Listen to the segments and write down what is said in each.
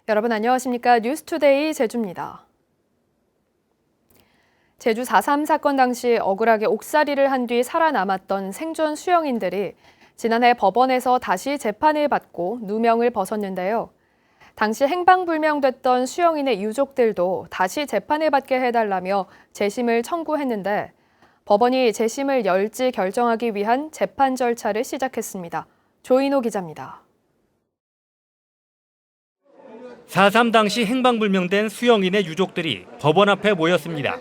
여러분 안녕하십니까? 뉴스투데이 제주입니다. 제주 4.3 사건 당시 억울하게 옥살이를 한 뒤 살아남았던 생존 수영인들이 지난해 법원에서 다시 재판을 받고 누명을 벗었는데요. 당시 행방불명됐던 수영인의 유족들도 다시 재판을 받게 해달라며 재심을 청구했는데 법원이 재심을 열지 결정하기 위한 재판 절차를 시작했습니다. 조인호 기자입니다. 4.3 당시 행방불명된 수영인의 유족들이 법원 앞에 모였습니다.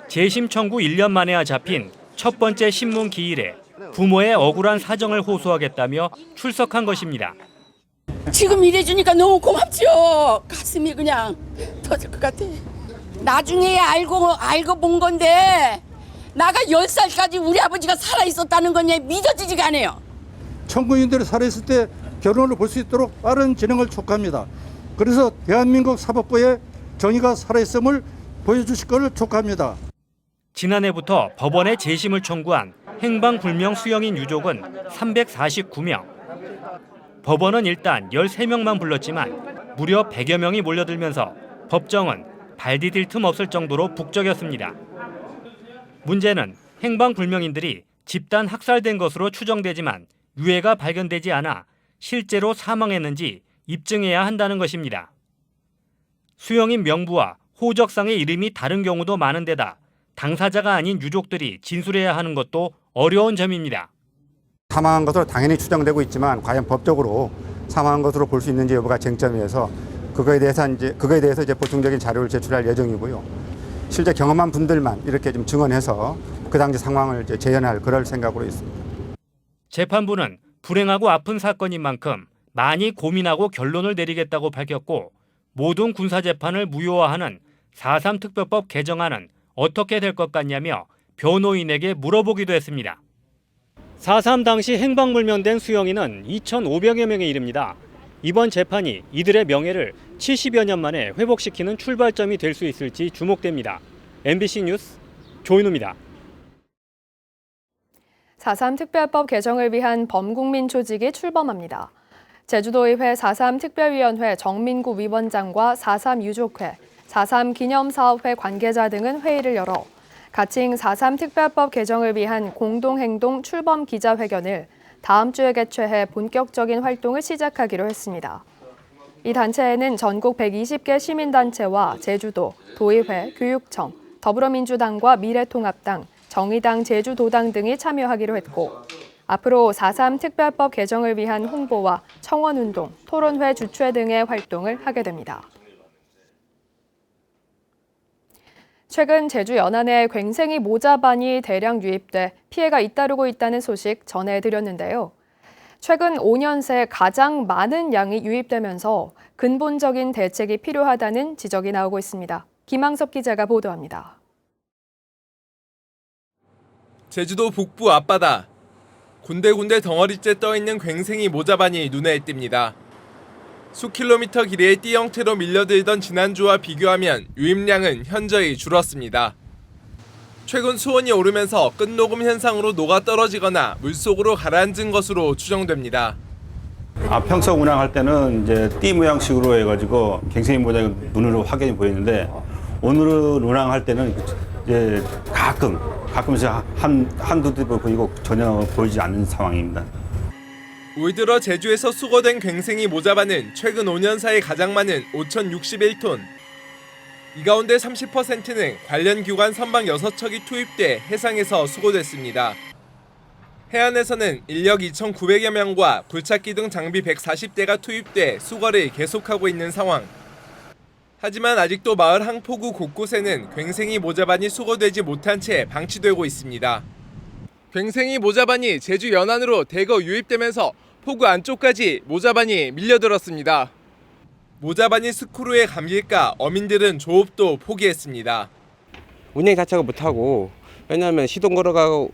재심 청구 1년 만에야 잡힌 첫 번째 신문 기일에 부모의 억울한 사정을 호소하겠다며 출석한 것입니다. 지금 이래주니까 너무 고맙죠. 가슴이 그냥 터질 것 같아. 나중에 알고 본 건데 나가 10살까지 우리 아버지가 살아있었다는 건 믿어지지가 않아요. 청구인들이 살아있을 때 결론을 볼 수 있도록 빠른 진행을 촉구합니다. 그래서 대한민국 사법부의 정의가 살아있음을 보여주실 것을 촉구합니다. 지난해부터 법원에 재심을 청구한 행방불명 수영인 유족은 349명. 법원은 일단 13명만 불렀지만 무려 100여 명이 몰려들면서 법정은 발 디딜 틈 없을 정도로 북적였습니다. 문제는 행방불명인들이 집단 학살된 것으로 추정되지만 유해가 발견되지 않아 실제로 사망했는지 입증해야 한다는 것입니다. 수영인 명부와 호적상의 이름이 다른 경우도 많은 데다 당사자가 아닌 유족들이 진술해야 하는 것도 어려운 점입니다. 사망한 것으로 당연히 추정되고 있지만 과연 법적으로 사망한 것으로 볼 수 있는지 여부가 쟁점이어서 그거에 대해서 이제 보충적인 자료를 제출할 예정이고요. 실제 경험한 분들만 이렇게 좀 증언해서 그 당시 상황을 이제 재현할 그럴 생각으로 있습니다. 재판부는 불행하고 아픈 사건인 만큼 많이 고민하고 결론을 내리겠다고 밝혔고 모든 군사재판을 무효화하는 4.3 특별법 개정안은 어떻게 될 것 같냐며 변호인에게 물어보기도 했습니다. 4.3 당시 행방불명된 수영인은 2,500여 명에 이릅니다. 이번 재판이 이들의 명예를 70여 년 만에 회복시키는 출발점이 될 수 있을지 주목됩니다. MBC 뉴스 조인호입니다. 4.3 특별법 개정을 위한 범국민 조직이 출범합니다. 제주도의회 4.3 특별위원회 정민구 위원장과 4.3 유족회, 4.3 기념사업회 관계자 등은 회의를 열어 가칭 4.3 특별법 개정을 위한 공동행동 출범 기자회견을 다음 주에 개최해 본격적인 활동을 시작하기로 했습니다. 이 단체에는 전국 120개 시민단체와 제주도, 도의회, 교육청, 더불어민주당과 미래통합당, 정의당, 제주도당 등이 참여하기로 했고 앞으로 4.3 특별법 개정을 위한 홍보와 청원운동, 토론회 주최 등의 활동을 하게 됩니다. 최근 제주 연안에 괭생이 모자반이 대량 유입돼 피해가 잇따르고 있다는 소식 전해드렸는데요. 최근 5년 새 가장 많은 양이 유입되면서 근본적인 대책이 필요하다는 지적이 나오고 있습니다. 김항섭 기자가 보도합니다. 제주도 북부 앞바다. 군데군데 덩어리째 떠있는 괭생이 모자반이 눈에 띕니다. 수킬로미터 길이의 띠 형태로 밀려들던 지난주와 비교하면 유입량은 현저히 줄었습니다. 최근 수온이 오르면서 끝녹음 현상으로 녹아 떨어지거나 물속으로 가라앉은 것으로 추정됩니다. 평소 운항할 때는 이제 띠 모양식으로 해가지고 갱생이 모자가 눈으로 확연히 보이는데 오늘은 운항할 때는 이제 가끔씩 한두 띠 보이고 전혀 보이지 않는 상황입니다. 올 들어 제주에서 수거된 괭생이 모자반은 최근 5년 사이 가장 많은 5,061톤. 이 가운데 30%는 관련 기관 선박 6척이 투입돼 해상에서 수거됐습니다. 해안에서는 인력 2,900여 명과 굴착기 등 장비 140대가 투입돼 수거를 계속하고 있는 상황. 하지만 아직도 마을 항포구 곳곳에는 괭생이 모자반이 수거되지 못한 채 방치되고 있습니다. 괭생이 모자반이 제주 연안으로 대거 유입되면서 포구 안쪽까지 모자반이 밀려들었습니다. 모자반이 스크루에 감길까 어민들은 조업도 포기했습니다. 운행 자체가 못하고 왜냐하면 시동 걸어가고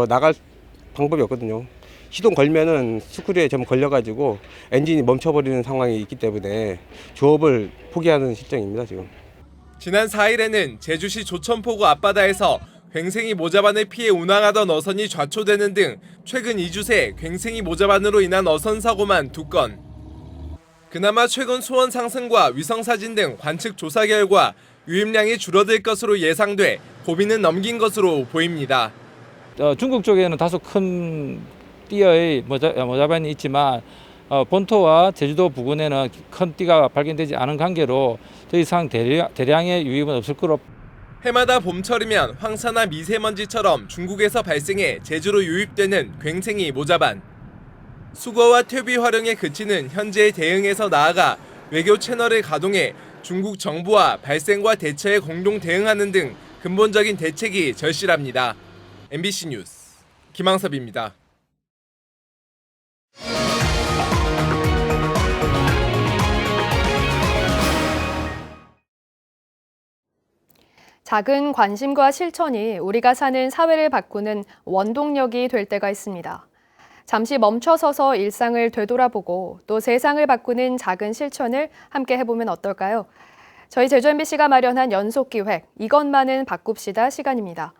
나갈 방법이 없거든요. 시동 걸면은 스크류에 좀 걸려가지고 엔진이 멈춰버리는 상황이 있기 때문에 조업을 포기하는 실정입니다 지금. 지난 4일에는 제주시 조천포구 앞바다에서 괭생이 모자반을 피해 운항하던 어선이 좌초되는 등 최근 2주 새 괭생이 모자반으로 인한 어선 사고만 2건. 그나마 최근 수온 상승과 위성사진 등 관측 조사 결과 유입량이 줄어들 것으로 예상돼 고비는 넘긴 것으로 보입니다. 중국 쪽에는 다소 큰 띠의 모자반이 있지만 본토와 제주도 부근에는 큰 띠가 발견되지 않은 관계로 더 이상 대량의 유입은 없을 거로. 해마다 봄철이면 황사나 미세먼지처럼 중국에서 발생해 제주로 유입되는 괭생이 모자반. 수거와 퇴비 활용에 그치는 현재의 대응에서 나아가 외교 채널을 가동해 중국 정부와 발생과 대처에 공동 대응하는 등 근본적인 대책이 절실합니다. MBC 뉴스 김항섭입니다. 작은 관심과 실천이 우리가 사는 사회를 바꾸는 원동력이 될 때가 있습니다. 잠시 멈춰서서 일상을 되돌아보고 또 세상을 바꾸는 작은 실천을 함께 해보면 어떨까요? 저희 제주 MBC가 마련한 연속 기획 이것만은 바꿉시다 시간입니다.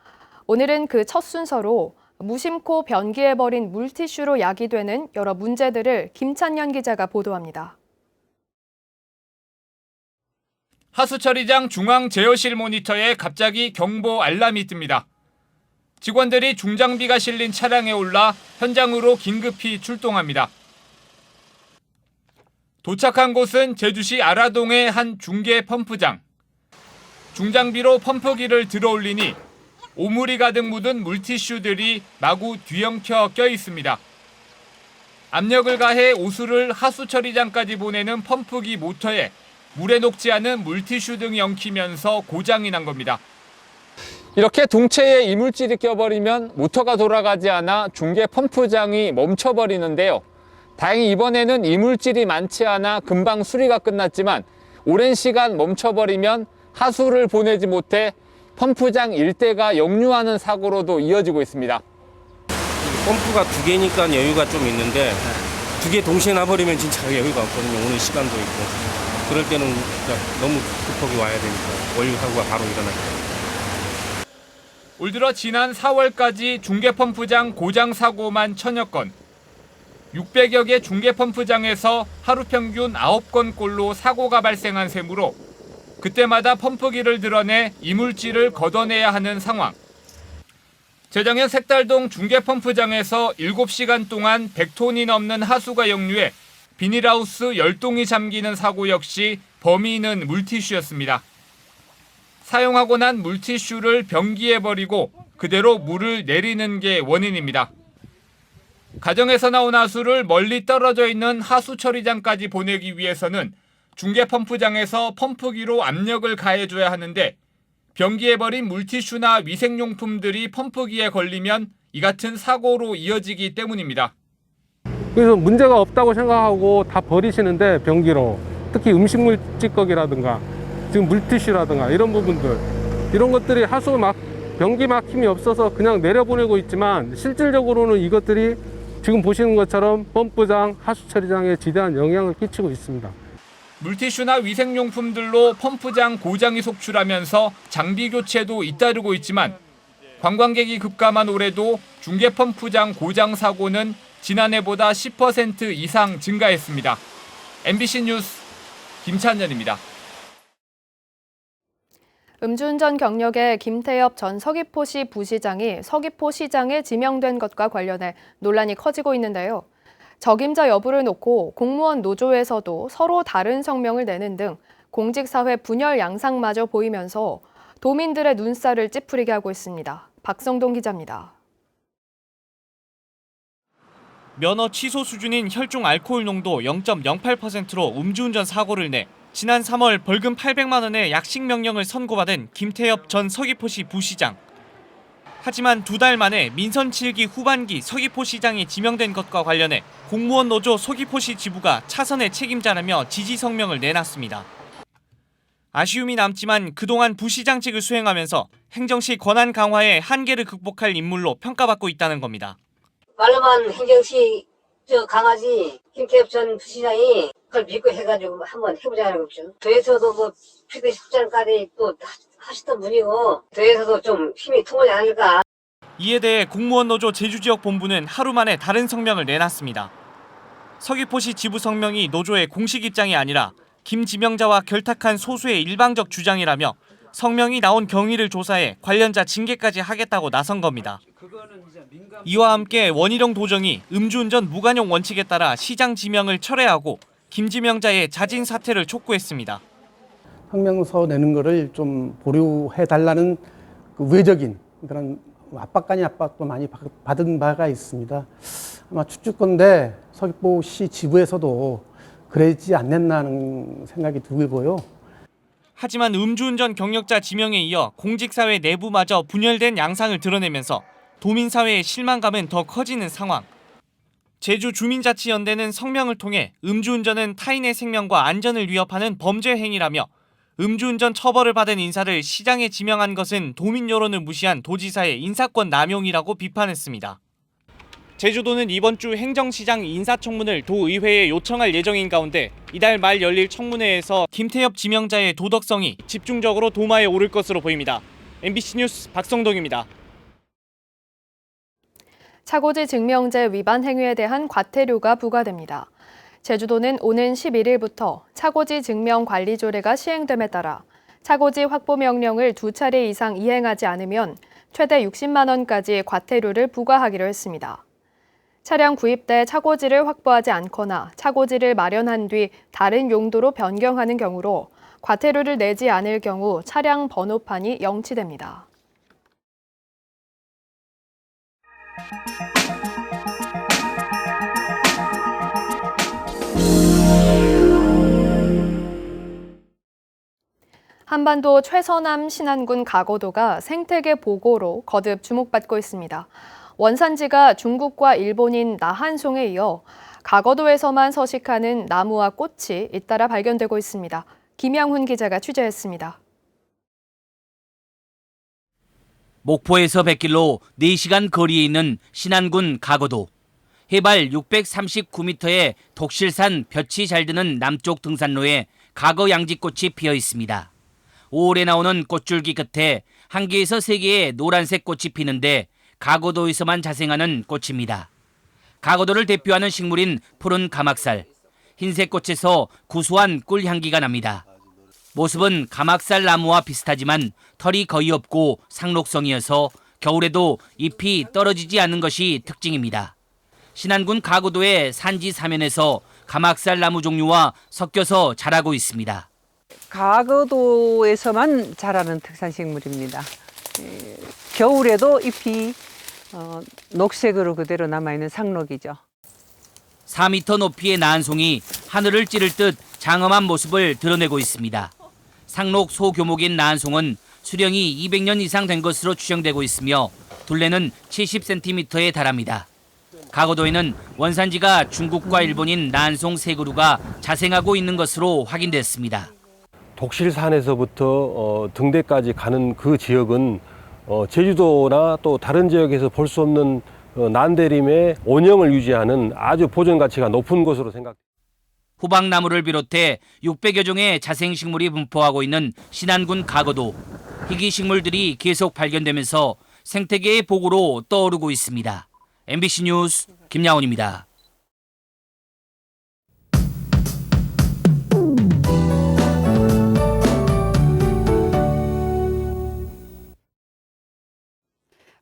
오늘은 그 첫 순서로 무심코 변기해버린 물티슈로 야기되는 여러 문제들을 김찬년 기자가 보도합니다. 하수처리장 중앙 제어실 모니터에 갑자기 경보 알람이 뜹니다. 직원들이 중장비가 실린 차량에 올라 현장으로 긴급히 출동합니다. 도착한 곳은 제주시 아라동의 한 중계 펌프장. 중장비로 펌프기를 들어올리니 오물이 가득 묻은 물티슈들이 마구 뒤엉켜 껴 있습니다. 압력을 가해 오수를 하수처리장까지 보내는 펌프기 모터에 물에 녹지 않은 물티슈 등이 엉키면서 고장이 난 겁니다. 이렇게 동체에 이물질이 껴버리면 모터가 돌아가지 않아 중계 펌프장이 멈춰버리는데요. 다행히 이번에는 이물질이 많지 않아 금방 수리가 끝났지만 오랜 시간 멈춰버리면 하수를 보내지 못해 펌프장 일대가 역류하는 사고로도 이어지고 있습니다. 펌프가 두 개니까 여유가 좀 있는데 두 개 동시에 놔버리면 진짜 여유가 없거든요. 오늘 시간도 있고. 그럴 때는 너무 급하게 와야 되니까 원유 사고가 바로 일어나요. 올 들어 지난 4월까지 중계펌프장 고장 사고만 1000여 건, 600여 개 중계펌프장에서 하루 평균 9건꼴로 사고가 발생한 셈으로 그때마다 펌프기를 드러내 이물질을 걷어내야 하는 상황. 재작년 색달동 중계펌프장에서 7시간 동안 100톤이 넘는 하수가 역류해 비닐하우스 10동이 잠기는 사고 역시 범인은 물티슈였습니다. 사용하고 난 물티슈를 변기에 버리고 그대로 물을 내리는 게 원인입니다. 가정에서 나온 하수를 멀리 떨어져 있는 하수처리장까지 보내기 위해서는 중계펌프장에서 펌프기로 압력을 가해줘야 하는데 변기에 버린 물티슈나 위생용품들이 pom프기에 걸리면 이 같은 사고로 이어지기 때문입니다. 그래서 문제가 없다고 생각하고 다 버리시는데 변기로 특히 음식물 찌꺼기라든가 지금 물티슈라든가 이런 부분들 이런 것들이 변기 막힘이 없어서 그냥 내려보내고 있지만 실질적으로는 이것들이 지금 보시는 것처럼 펌프장, 하수처리장에 지대한 영향을 끼치고 있습니다. 물티슈나 위생용품들로 펌프장 고장이 속출하면서 장비 교체도 잇따르고 있지만 관광객이 급감한 올해도 중계펌프장 고장 사고는 지난해보다 10% 이상 증가했습니다. MBC 뉴스 김찬년입니다. 음주운전 경력에 김태엽 전 서귀포시 부시장이 서귀포시장에 지명된 것과 관련해 논란이 커지고 있는데요. 적임자 여부를 놓고 공무원 노조에서도 서로 다른 성명을 내는 등 공직사회 분열 양상마저 보이면서 도민들의 눈살을 찌푸리게 하고 있습니다. 박성동 기자입니다. 면허 취소 수준인 혈중 알코올 농도 0.08%로 음주운전 사고를 내 지난 3월 벌금 800만 원의 약식 명령을 선고받은 김태엽 전 서귀포시 부시장. 하지만 2달 만에 민선 7기 후반기 서귀포시장이 지명된 것과 관련해 공무원 노조 서귀포시 지부가 차선의 책임자라며 지지 성명을 내놨습니다. 아쉬움이 남지만 그동안 부시장직을 수행하면서 행정시 권한 강화의 한계를 극복할 인물로 평가받고 있다는 겁니다. 말로만 행정시 강하지 김태엽 전 부시장이 그걸 믿고 해가지고 한번 해보자는 거죠. 도에서도 뭐 최대 10장까지 또 하시던 분이고 도에서도 좀 힘이 통하지 않을까. 이에 대해 공무원 노조 제주지역 본부는 하루 만에 다른 성명을 내놨습니다. 서귀포시 지부 성명이 노조의 공식 입장이 아니라 김 지명자와 결탁한 소수의 일방적 주장이라며 성명이 나온 경위를 조사해 관련자 징계까지 하겠다고 나선 겁니다. 이와 함께 원희룡 도정이 음주운전 무관용 원칙에 따라 시장 지명을 철회하고 김 지명자의 자진 사퇴를 촉구했습니다. 성명서 내는 거를 좀 보류해달라는 그 우회적인 그런 압박 아닌 압박도 많이 받은 바가 있습니다. 아마 추측건데 서귀포시 지부에서도 그러지 않겠나는 생각이 들고요. 하지만 음주운전 경력자 지명에 이어 공직사회 내부마저 분열된 양상을 드러내면서 도민사회의 실망감은 더 커지는 상황. 제주주민자치연대는 성명을 통해 음주운전은 타인의 생명과 안전을 위협하는 범죄 행위라며 음주운전 처벌을 받은 인사를 시장에 지명한 것은 도민 여론을 무시한 도지사의 인사권 남용이라고 비판했습니다. 제주도는 이번 주 행정시장 인사청문을 도의회에 요청할 예정인 가운데 이달 말 열릴 청문회에서 김태엽 지명자의 도덕성이 집중적으로 도마에 오를 것으로 보입니다. MBC 뉴스 박성동입니다. 차고지 증명제 위반 행위에 대한 과태료가 부과됩니다. 제주도는 오는 11일부터 차고지 증명 관리 조례가 시행됨에 따라 차고지 확보 명령을 2차례 이상 이행하지 않으면 최대 60만 원까지 과태료를 부과하기로 했습니다. 차량 구입 때 차고지를 확보하지 않거나 차고지를 마련한 뒤 다른 용도로 변경하는 경우로 과태료를 내지 않을 경우 차량 번호판이 영치됩니다. 한반도 최서남 신안군 가거도가 생태계 보고로 거듭 주목받고 있습니다. 원산지가 중국과 일본인 나한송에 이어 가거도에서만 서식하는 나무와 꽃이 잇따라 발견되고 있습니다. 김양훈 기자가 취재했습니다. 목포에서 100km 4시간 거리에 있는 신안군 가거도. 해발 639m의 독실산 볕이 잘 드는 남쪽 등산로에 가거 양지꽃이 피어 있습니다. 5월에 나오는 꽃줄기 끝에 1개에서 3개의 노란색 꽃이 피는데 가거도에서만 자생하는 꽃입니다. 가거도를 대표하는 식물인 푸른 가막살. 흰색 꽃에서 구수한 꿀 향기가 납니다. 모습은 가막살 나무와 비슷하지만 털이 거의 없고 상록성이어서 겨울에도 잎이 떨어지지 않는 것이 특징입니다. 신안군 가거도의 산지 사면에서 가막살 나무 종류와 섞여서 자라고 있습니다. 가거도에서만 자라는 특산식물입니다. 겨울에도 잎이 녹색으로 그대로 남아있는 상록이죠. 4m 높이의 나한송이 하늘을 찌를 듯 장엄한 모습을 드러내고 있습니다. 상록 소교목인 나한송은 수령이 200년 이상 된 것으로 추정되고 있으며 둘레는 70cm에 달합니다. 가거도에는 원산지가 중국과 일본인 나한송 세 그루가 자생하고 있는 것으로 확인됐습니다. 독실산에서부터 등대까지 가는 그 지역은 제주도나 또 다른 지역에서 볼 수 없는 난대림의 원형을 유지하는 아주 보존 가치가 높은 곳으로 생각됩니다. 호박나무를 비롯해 600여 종의 자생식물이 분포하고 있는 신안군 가거도. 희귀식물들이 계속 발견되면서 생태계의 보고로 떠오르고 있습니다. MBC 뉴스 김야원입니다.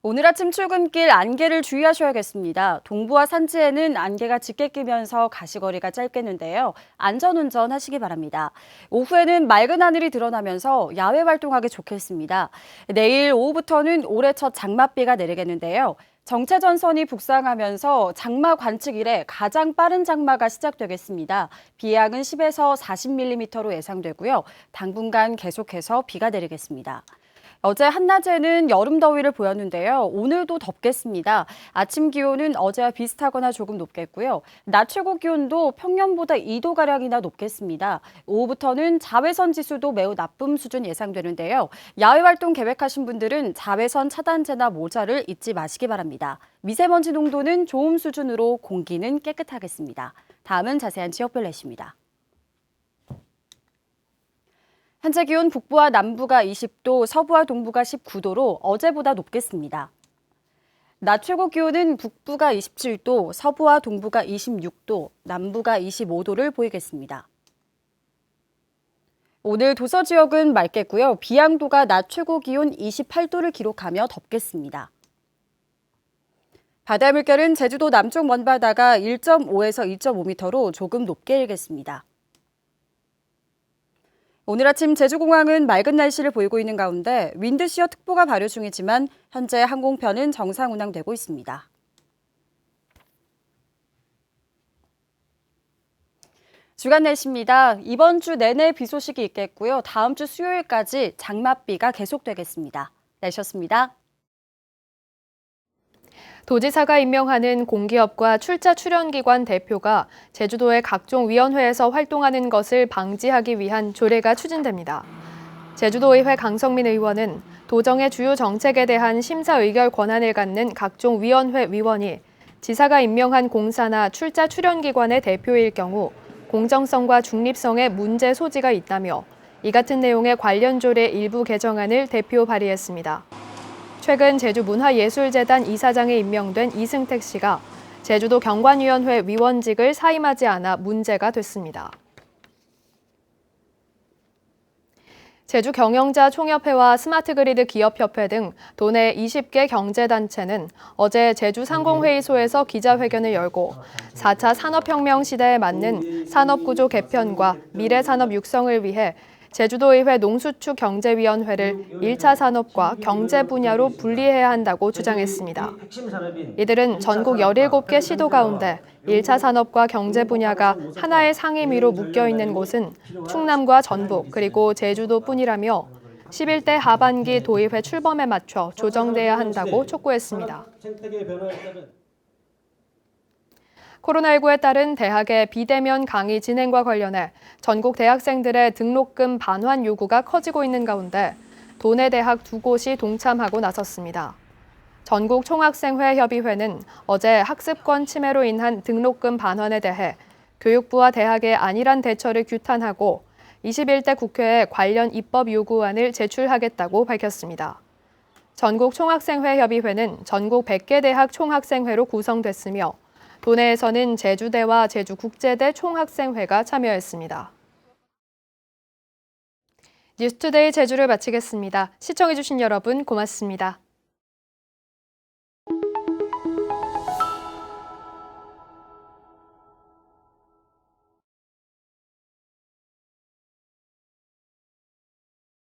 오늘 아침 출근길 안개를 주의하셔야겠습니다. 동부와 산지에는 안개가 짙게 끼면서 가시거리가 짧겠는데요. 안전운전 하시기 바랍니다. 오후에는 맑은 하늘이 드러나면서 야외 활동하기 좋겠습니다. 내일 오후부터는 올해 첫 장맛비가 내리겠는데요. 정체전선이 북상하면서 장마 관측 이래 가장 빠른 장마가 시작되겠습니다. 비 양은 10에서 40mm로 예상되고요. 당분간 계속해서 비가 내리겠습니다. 어제 한낮에는 여름 더위를 보였는데요. 오늘도 덥겠습니다. 아침 기온은 어제와 비슷하거나 조금 높겠고요. 낮 최고 기온도 평년보다 2도가량이나 높겠습니다. 오후부터는 자외선 지수도 매우 나쁨 수준 예상되는데요. 야외 활동 계획하신 분들은 자외선 차단제나 모자를 잊지 마시기 바랍니다. 미세먼지 농도는 좋음 수준으로 공기는 깨끗하겠습니다. 다음은 자세한 지역별 날씨입니다. 현재 기온 북부와 남부가 20도, 서부와 동부가 19도로 어제보다 높겠습니다. 낮 최고 기온은 북부가 27도, 서부와 동부가 26도, 남부가 25도를 보이겠습니다. 오늘 도서 지역은 맑겠고요. 비양도가 낮 최고 기온 28도를 기록하며 덥겠습니다. 바다 물결은 제주도 남쪽 먼바다가 1.5에서 2.5m로 조금 높게 일겠습니다. 오늘 아침 제주공항은 맑은 날씨를 보이고 있는 가운데 윈드시어 특보가 발효 중이지만 현재 항공편은 정상 운항되고 있습니다. 주간 날씨입니다. 이번 주 내내 비 소식이 있겠고요. 다음 주 수요일까지 장맛비가 계속되겠습니다. 날씨였습니다. 도지사가 임명하는 공기업과 출자 출연기관 대표가 제주도의 각종 위원회에서 활동하는 것을 방지하기 위한 조례가 추진됩니다. 제주도의회 강성민 의원은 도정의 주요 정책에 대한 심사 의결 권한을 갖는 각종 위원회 위원이 지사가 임명한 공사나 출자 출연기관의 대표일 경우 공정성과 중립성에 문제 소지가 있다며 이 같은 내용의 관련 조례 일부 개정안을 대표 발의했습니다. 최근 제주문화예술재단 이사장에 임명된 이승택 씨가 제주도 경관위원회 위원직을 사임하지 않아 문제가 됐습니다. 제주경영자총협회와 스마트그리드 기업협회 등 도내 20개 경제단체는 어제 제주상공회의소에서 기자회견을 열고 4차 산업혁명 시대에 맞는 산업구조 개편과 미래산업 육성을 위해 제주도의회 농수축 경제위원회를 1차 산업과 경제 분야로 분리해야 한다고 주장했습니다. 이들은 전국 17개 시도 가운데 1차 산업과 경제 분야가 하나의 상임위로 묶여있는 곳은 충남과 전북 그리고 제주도뿐이라며 11대 하반기 도의회 출범에 맞춰 조정돼야 한다고 촉구했습니다. 코로나19에 따른 대학의 비대면 강의 진행과 관련해 전국 대학생들의 등록금 반환 요구가 커지고 있는 가운데 도내 대학 2곳이 동참하고 나섰습니다. 전국총학생회협의회는 어제 학습권 침해로 인한 등록금 반환에 대해 교육부와 대학의 안일한 대처를 규탄하고 21대 국회에 관련 입법 요구안을 제출하겠다고 밝혔습니다. 전국총학생회협의회는 전국 100개 대학 총학생회로 구성됐으며 도내에서는 제주대와 제주국제대 총학생회가 참여했습니다. 뉴스투데이 제주를 마치겠습니다. 시청해주신 여러분 고맙습니다.